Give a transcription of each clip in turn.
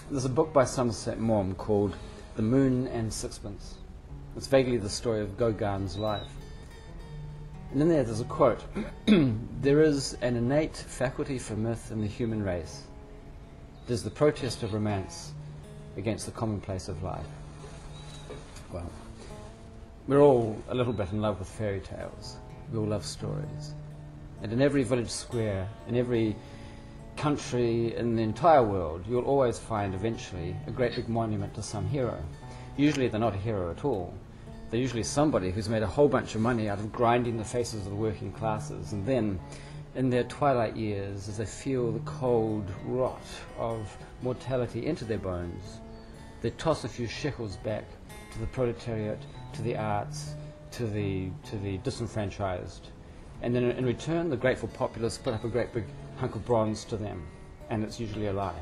There's a book by Somerset Maugham called The Moon and Sixpence. It's vaguely the story of Gauguin's life. And in there's a quote, "There is an innate faculty for myth in the human race. It is the protest of romance against the commonplace of life." Well, we're all a little bit in love with fairy tales. We all love stories. And in every village square, in every country in the entire world, you'll always find eventually a great big monument to some hero. Usually they're not a hero at all. They're usually somebody who's made a whole bunch of money out of grinding the faces of the working classes, and then in their twilight years, as they feel the cold rot of mortality into their bones, they toss a few shekels back to the proletariat, to the arts, to the disenfranchised, and then in return the grateful populace split up a great big hunk of bronze to them, and it's usually a lie.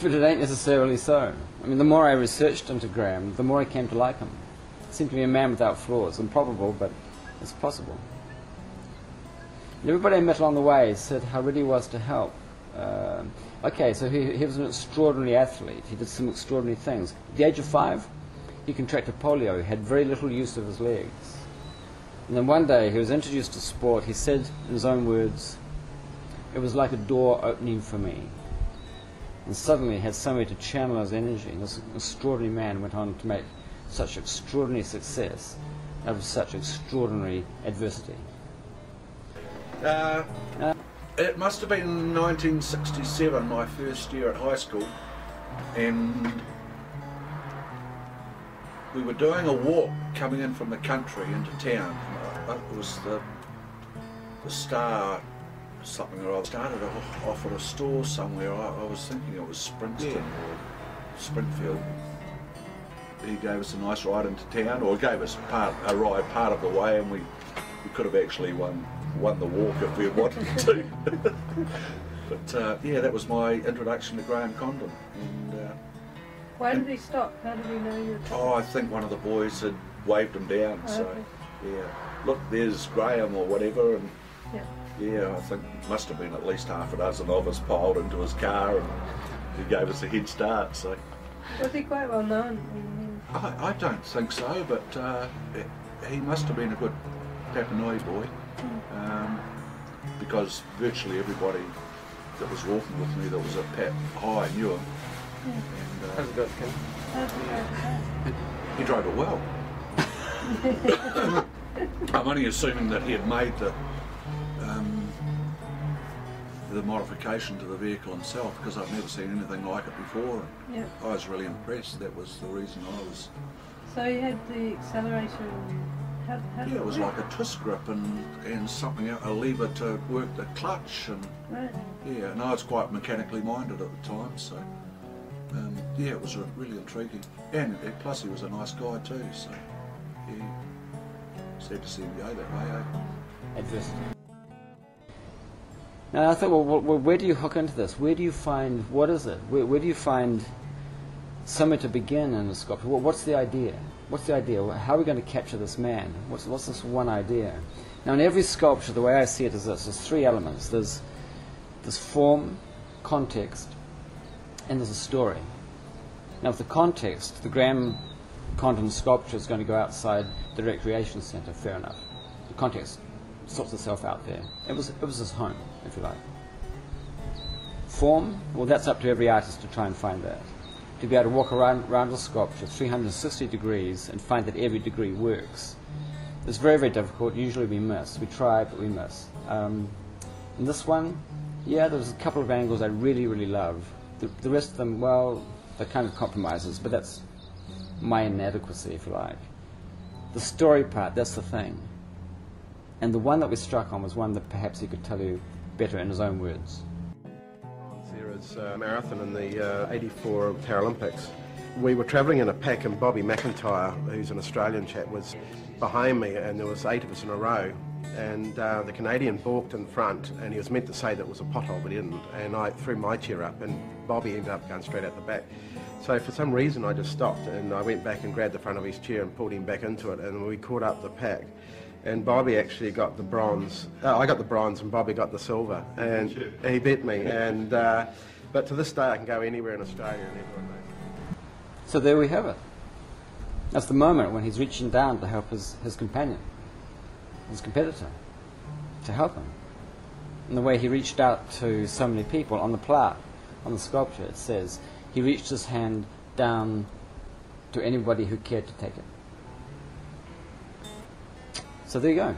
But it ain't necessarily so. I mean, the more I researched into Graham, the more I came to like him. He seemed to be a man without flaws. Improbable, but it's possible. And everybody I met along the way said how ready he was to help. Okay, so he was an extraordinary athlete. He did some extraordinary things. At the age of 5, he contracted polio. He had very little use of his legs. And then one day he was introduced to sport. He said, in his own words, "It was like a door opening for me." And suddenly he had somewhere to channel his energy. And this extraordinary man went on to make such extraordinary success out of such extraordinary adversity. It must have been 1967, my first year at high school, and we were doing a walk coming in from the country into town. It was the Star something or other. Started off at a store somewhere. I was thinking it was Sprintston or Springfield. He gave us a nice ride into town, or gave us a ride part of the way, and we could have actually won the walk if we had wanted to. But yeah, that was my introduction to Graham Condon. And, why did he stop? How did he know you were coming? Oh, I think one of the boys had waved him down. Oh, so okay. yeah, look, there's Graham or whatever, and Yeah. yeah, I think must have been at least half a dozen of us piled into his car, and he gave us a head start. So Was he quite well known? I don't think so, but he must have been a good Papanui boy, because virtually everybody that was walking with me that was at Pat High knew him. And, How's it going, Ken? he drove it well. I'm only assuming that he had made the modification to the vehicle himself, because I've never seen anything like it before. Yeah. I was really impressed. That was the reason I was. So you had the accelerator and how did Yeah, it was work? like a twist grip and something, a lever to work the clutch, and Right. yeah, and I was quite mechanically minded at the time, so yeah, it was really intriguing. And plus he was a nice guy too, so yeah, sad to see him go that way, eh? Adversity. Now I thought, well, where do you hook into this? Where do you find, what is it? Where do you find somewhere to begin in a sculpture? What's the idea? What's the idea? How are we going to capture this man? What's this one idea? Now in every sculpture, the way I see it is this. There's 3 elements. There's form, context, and there's a story. Now with the context, the Graham Condon sculpture is going to go outside the recreation centre, fair enough. The context sorts itself out there. It was his home, if you like. Form, well, that's up to every artist to try and find that. To be able to walk around a sculpture 360 degrees and find that every degree works. It's very, very difficult. Usually we miss. We try, but we miss. In this one, yeah, there's a couple of angles I really, really love. The rest of them, well, they're kind of compromises, but that's my inadequacy, if you like. The story part, that's the thing. And the one that we struck on was one that perhaps he could tell you better in his own words. There is a marathon in the 84 Paralympics. We were travelling in a pack, and Bobby McIntyre, who's an Australian chap, was behind me, and there was 8 of us in a row. And the Canadian balked in front, and he was meant to say that it was a pothole, but he didn't. And I threw my chair up, and Bobby ended up going straight out the back. So for some reason I just stopped, and I went back and grabbed the front of his chair and pulled him back into it, and we caught up the pack. And Bobby actually got the bronze. I got the bronze and Bobby got the silver, and he beat me. And But to this day, I can go anywhere in Australia and everyone knows. So there we have it. That's the moment when he's reaching down to help his companion, his competitor, to help him. And the way he reached out to so many people on the plaque, on the sculpture, it says, he reached his hand down to anybody who cared to take it. So there you go.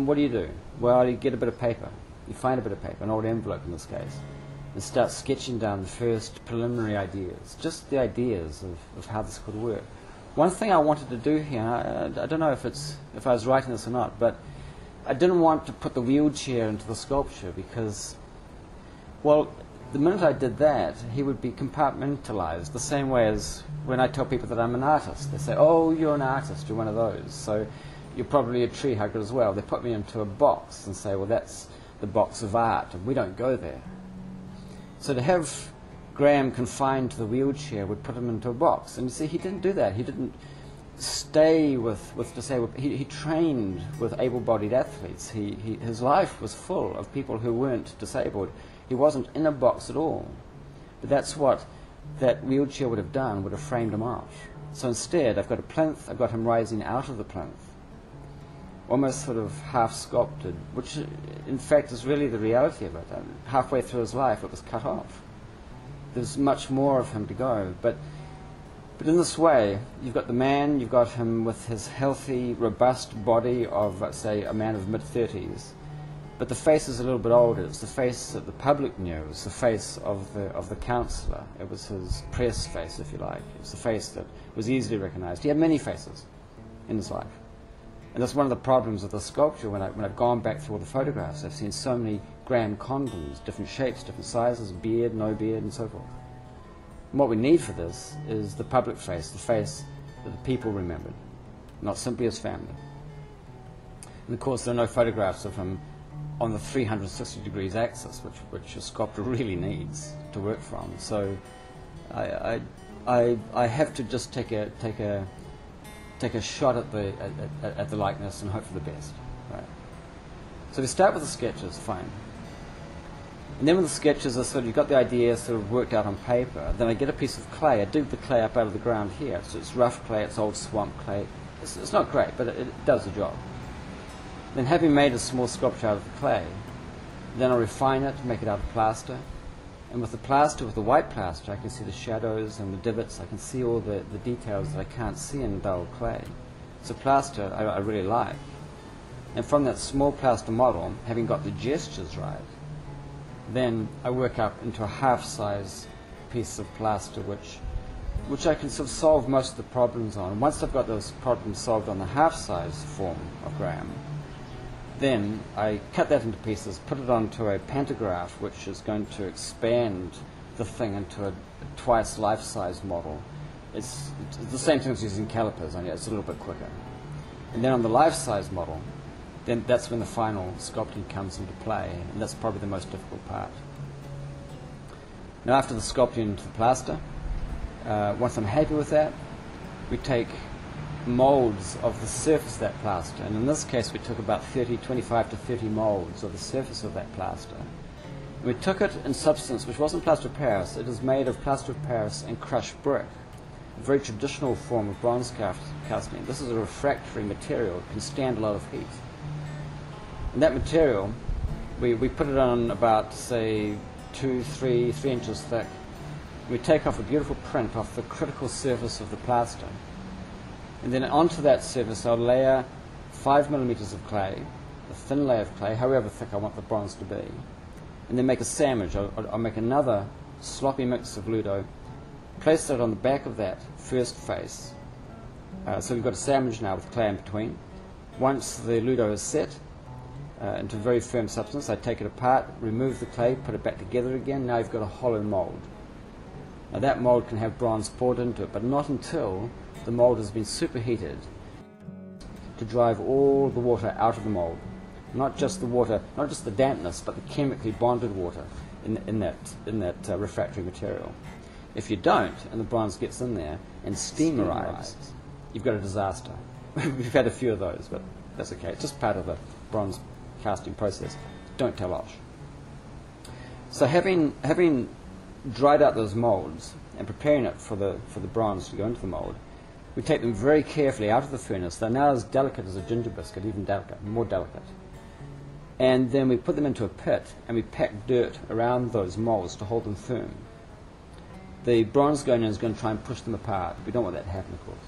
What do? Well, you get a bit of paper. You find a bit of paper, an old envelope in this case, and start sketching down the first preliminary ideas, just the ideas of how this could work. One thing I wanted to do here, I don't know if I was writing this or not, but I didn't want to put the wheelchair into the sculpture because, well, the minute I did that, he would be compartmentalized, the same way as when I tell people that I'm an artist. They say, oh, you're an artist, you're one of those, so you're probably a tree hugger as well. They put me into a box and say, well, that's the box of art, and we don't go there. So to have Graham confined to the wheelchair would put him into a box. And you see, he didn't do that. He didn't stay with disabled. He trained with able-bodied athletes. His life was full of people who weren't disabled. He wasn't in a box at all. But that's what that wheelchair would have done, would have framed him off. So instead, I've got a plinth, I've got him rising out of the plinth, almost sort of half-sculpted, which in fact is really the reality of it. Halfway through his life, it was cut off. There's much more of him to go. But in this way, you've got the man, you've got him with his healthy, robust body of, let's say, a man of mid-30s. But the face is a little bit older. It's the face that the public knew. It was the face of the councillor. It was his press face, if you like. It was the face that was easily recognized. He had many faces in his life. And that's one of the problems of the sculpture. When I've gone back through all the photographs, I've seen so many Graham Condons, different shapes, different sizes, beard, no beard, and so forth. And what we need for this is the public face, the face that the people remembered, not simply his family. And of course, there are no photographs of him on the 360 degrees axis, which a sculptor really needs to work from. So I have to just take a shot at the likeness and hope for the best. Right. So we start with the sketches, fine. And then when the sketches are sort of, you've got the idea sort of worked out on paper, then I get a piece of clay. I dig the clay up out of the ground here. So it's rough clay, it's old swamp clay. It's not great, but it does the job. Then having made a small sculpture out of the clay, then I refine it, make it out of plaster. And with the plaster, with the white plaster, I can see the shadows and the divots. I can see all the details that I can't see in dull clay. So plaster I really like. And from that small plaster model, having got the gestures right, then I work up into a half-size piece of plaster which I can sort of solve most of the problems on. And once I've got those problems solved on the half-size form of Graham, then I cut that into pieces, put it onto a pantograph, which is going to expand the thing into a twice life-size model. It's the same thing as using calipers, only it's a little bit quicker. And then on the life-size model, then that's when the final sculpting comes into play, and that's probably the most difficult part. Now, after the sculpting into the plaster, once I'm happy with that, we take molds of the surface of that plaster, and in this case we took about 25 to 30 molds of the surface of that plaster. And we took it in substance which wasn't plaster of Paris. It is made of plaster of Paris and crushed brick, a very traditional form of bronze casting. This is a refractory material. It can stand a lot of heat. And that material, we put it on about, say, 3 inches thick. We take off a beautiful print off the critical surface of the plaster. And then onto that surface I'll layer 5 millimeters of clay, a thin layer of clay, however thick I want the bronze to be. And then make a sandwich. I'll make another sloppy mix of Ludo, place that on the back of that first face. So we've got a sandwich now with clay in between. Once the Ludo is set into a very firm substance, I take it apart, remove the clay, put it back together again. Now you've got a hollow mold. Now that mold can have bronze poured into it, but not until the mold has been superheated to drive all the water out of the mold. Not just the water, not just the dampness, but the chemically bonded water in that refractory material. If you don't, and the bronze gets in there, and steam arrives, you've got a disaster. We've had a few of those, but that's okay. It's just part of the bronze casting process. Don't tell Osh. So having dried out those moulds and preparing it for the bronze to go into the mould, we take them very carefully out of the furnace. They're now as delicate as a ginger biscuit, even more delicate. And then we put them into a pit and we pack dirt around those moulds to hold them firm. The bronze going in is going to try and push them apart. We don't want that to happen, of course.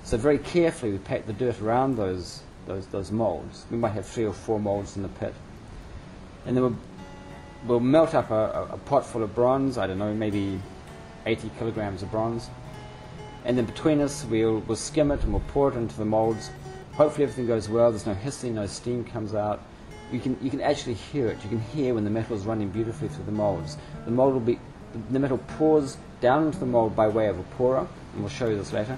So very carefully we pack the dirt around those moulds. We might have 3 or 4 moulds in the pit. And then we'll melt up a pot full of bronze, I don't know, maybe 80 kilograms of bronze. And then between us we'll skim it and we'll pour it into the moulds. Hopefully everything goes well, there's no hissing, no steam comes out. You can actually hear it. You can hear when the metal is running beautifully through the moulds. The metal pours down into the mould by way of a pourer, and we'll show you this later,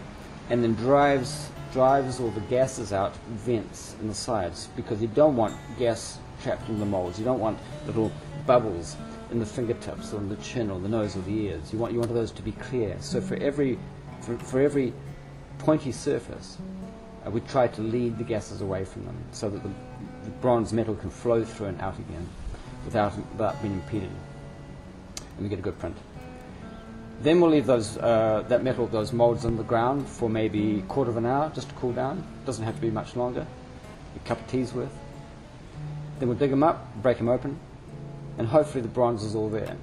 and then drives all the gases out vents in the sides, because you don't want gas trapped in the moulds. You don't want little bubbles in the fingertips or in the chin or the nose or the ears. You want those to be clear. So for every pointy surface, we try to lead the gases away from them so that the bronze metal can flow through and out again without being impeded. And we get a good print. Then we'll leave those moulds on the ground for maybe a quarter of an hour just to cool down. Doesn't have to be much longer. A cup of tea's worth. Then we'll dig them up, break them open, and hopefully the bronze is all there.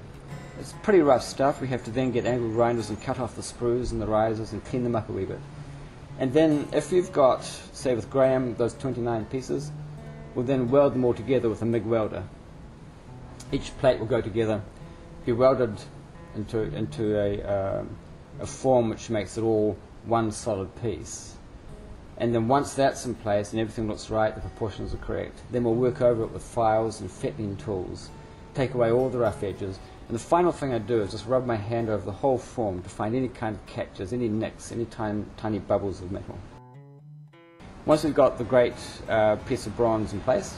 It's pretty rough stuff. We have to then get angle grinders and cut off the sprues and the risers and clean them up a wee bit. And then if you've got, say with Graham, those 29 pieces, we'll then weld them all together with a MIG welder. Each plate will go together, be welded into a form which makes it all one solid piece. And then once that's in place and everything looks right, the proportions are correct, then we'll work over it with files and fettling tools, take away all the rough edges. And the final thing I do is just rub my hand over the whole form to find any kind of catches, any nicks, any tiny bubbles of metal. Once we've got the great piece of bronze in place,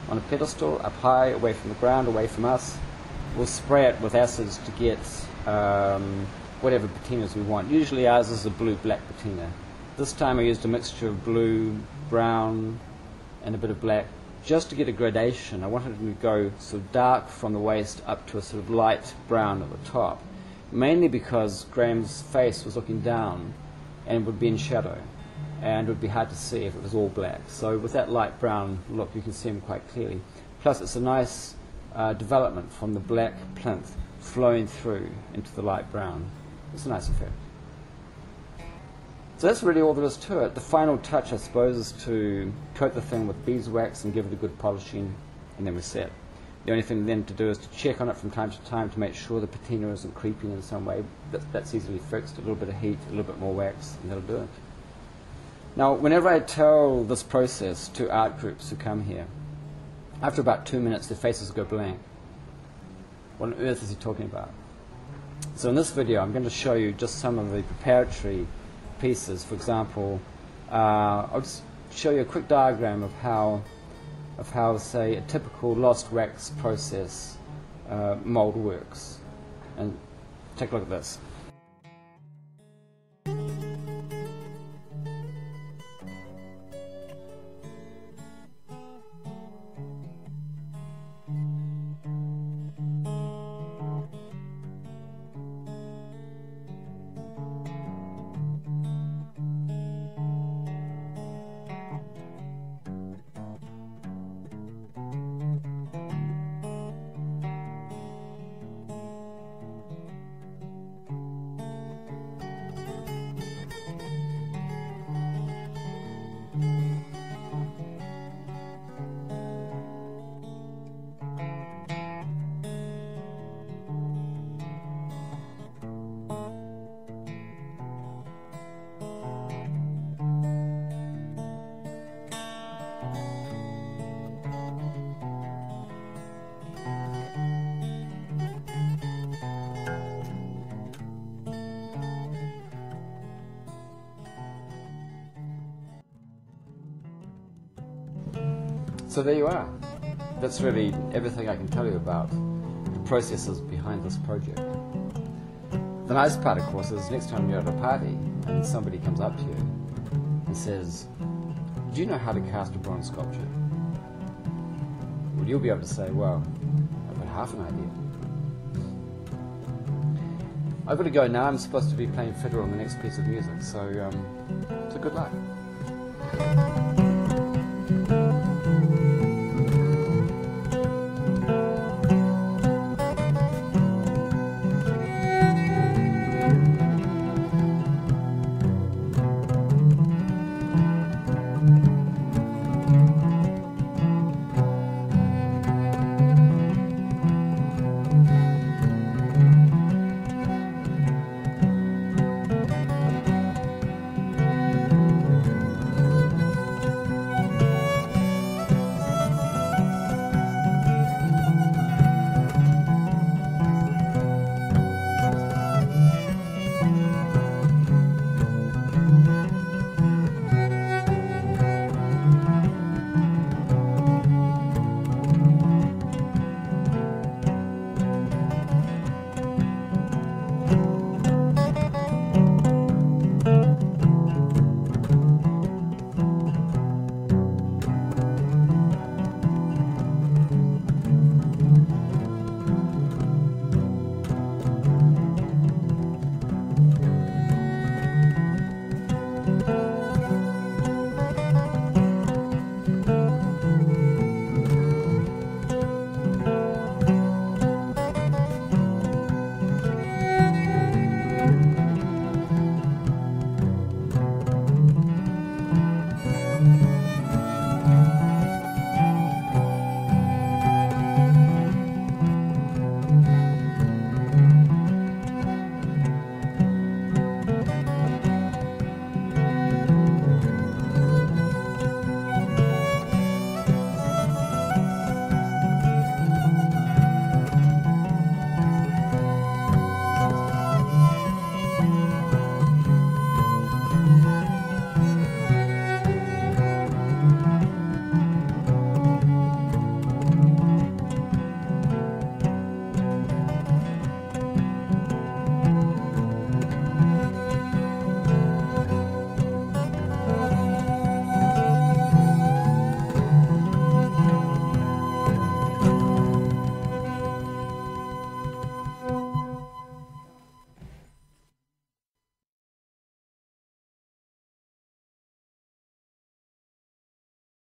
on a pedestal, up high, away from the ground, away from us, we'll spray it with acids to get whatever patinas we want. Usually ours is a blue-black patina. This time I used a mixture of blue, brown, and a bit of black, just to get a gradation. I wanted it to go sort of dark from the waist up to a sort of light brown at the top, mainly because Graham's face was looking down and would be in shadow, and it would be hard to see if it was all black. So with that light brown look, you can see him quite clearly. Plus it's a nice development from the black plinth flowing through into the light brown. It's a nice effect. So that's really all there is to it. The final touch, I suppose, is to coat the thing with beeswax and give it a good polishing, and then we're set. The only thing then to do is to check on it from time to time to make sure the patina isn't creeping in some way. That's easily fixed. A little bit of heat, a little bit more wax, and that'll do it. Now, whenever I tell this process to art groups who come here, after about 2 minutes, their faces go blank. What on earth is he talking about? So in this video, I'm going to show you just some of the preparatory pieces. For example, I'll just show you a quick diagram of how, say, a typical lost wax process mold works. And take a look at this. So there you are. That's really everything I can tell you about the processes behind this project. The nice part, of course, is next time you're at a party and somebody comes up to you and says, "Do you know how to cast a bronze sculpture?" Well, you'll be able to say, "Well, I've got half an idea." I've got to go now. I'm supposed to be playing fiddle on the next piece of music, so good luck.